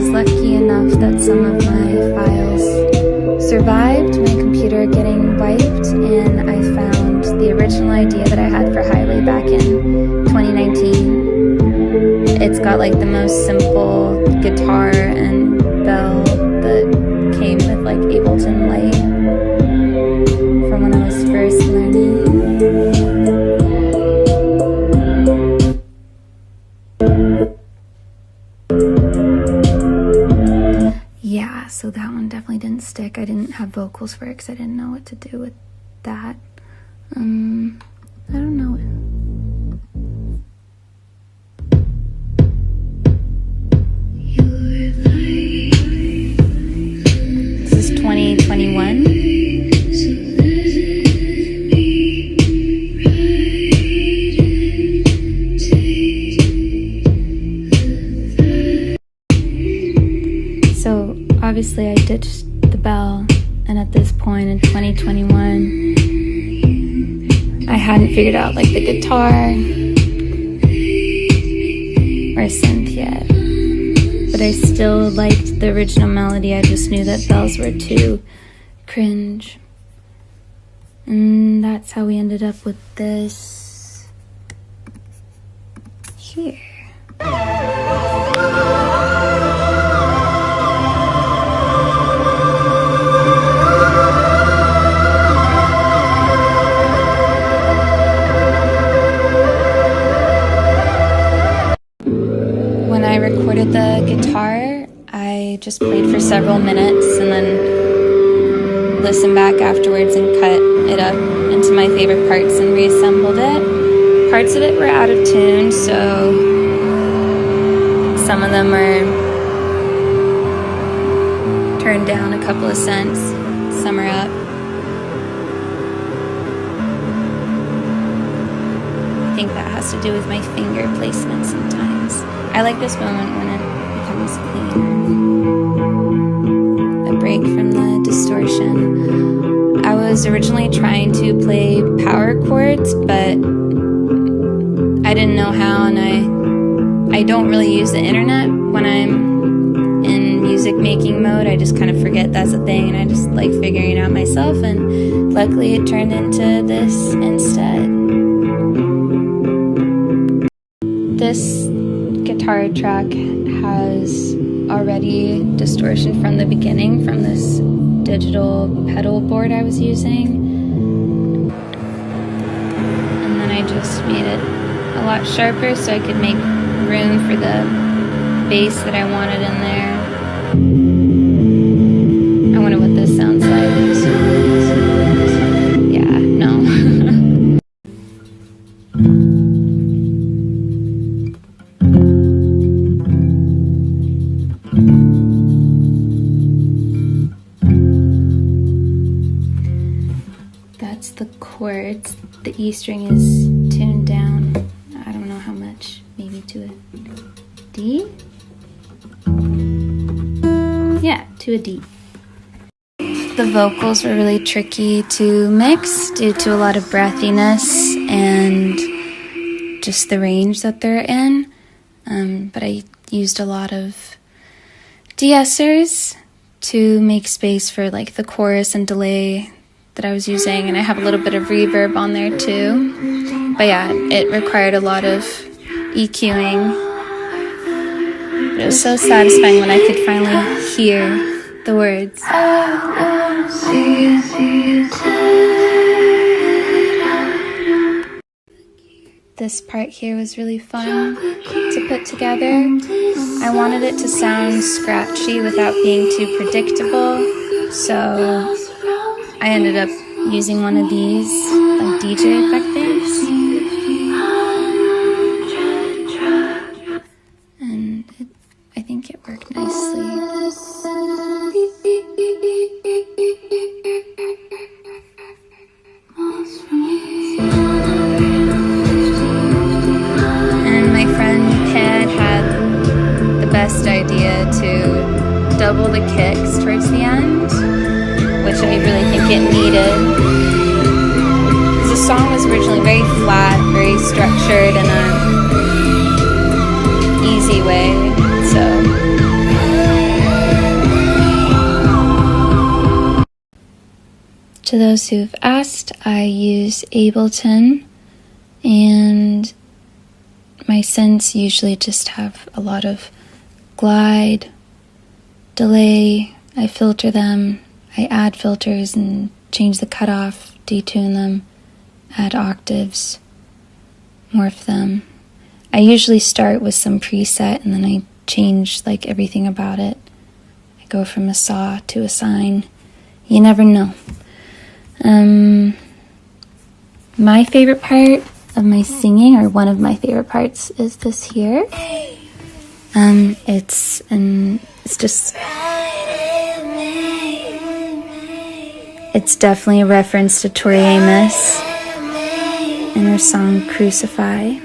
was lucky enough that some of my files survived my computer getting wiped, and I found the original idea that I had for Highway back in 2019. It's got like the most simple guitar and bell that came with like Ableton Light from when I was first learning. Yeah, so that one definitely didn't stick. I didn't have vocals for it because I didn't know what to do with that. I don't know. This is 2021. So obviously I ditched the bell, and at this point in 2021 I hadn't figured out like the guitar or synth yet, but I still liked the original melody. I just knew that bells were too cringe, and that's how we ended up with this here. When I recorded the guitar, I just played for several minutes and then listened back afterwards and cut it up into my favorite parts and reassembled it. Parts of it were out of tune, so some of them are turned down a couple of cents, some are up. I think that has to do with my finger placement sometimes. I like this moment when it becomes cleaner. A break from the distortion. I was originally trying to play power chords, but I didn't know how, and I don't really use the internet when I'm in music making mode. I just kind of forget that's a thing, and I just like figuring it out myself, and luckily it turned into this instead. This guitar track has already distortion from the beginning from this digital pedal board I was using, and then I just made it a lot sharper so I could make room for the bass that I wanted in there. I wonder what this sounds like. Yeah, no. That's the chords. The E string is tuned down. I don't know how much, maybe to a D? Yeah, to a D. The vocals were really tricky to mix due to a lot of breathiness and just the range that they're in. But I used a lot of de-essers to make space for like the chorus and delay that I was using, and I have a little bit of reverb on there too. But yeah, it required a lot of EQing. But it was so satisfying when I could finally hear the words. This part here was really fun to put together. I wanted it to sound scratchy without being too predictable, so I ended up using one of these like DJ effect things, and I think it worked nicely. And my friend Ped had the best idea to double the kicks towards the end, which I really think it needed. Because the song was originally very flat, very structured in an easy way, so to those who've asked, I use Ableton, and my synths usually just have a lot of glide, delay. I filter them, I add filters and change the cutoff, detune them, add octaves, morph them. I usually start with some preset and then I change like everything about it. I go from a saw to a sine. You never know. My favorite part of my singing, or one of my favorite parts, is this here. It's definitely a reference to Tori Amos and her song Crucify.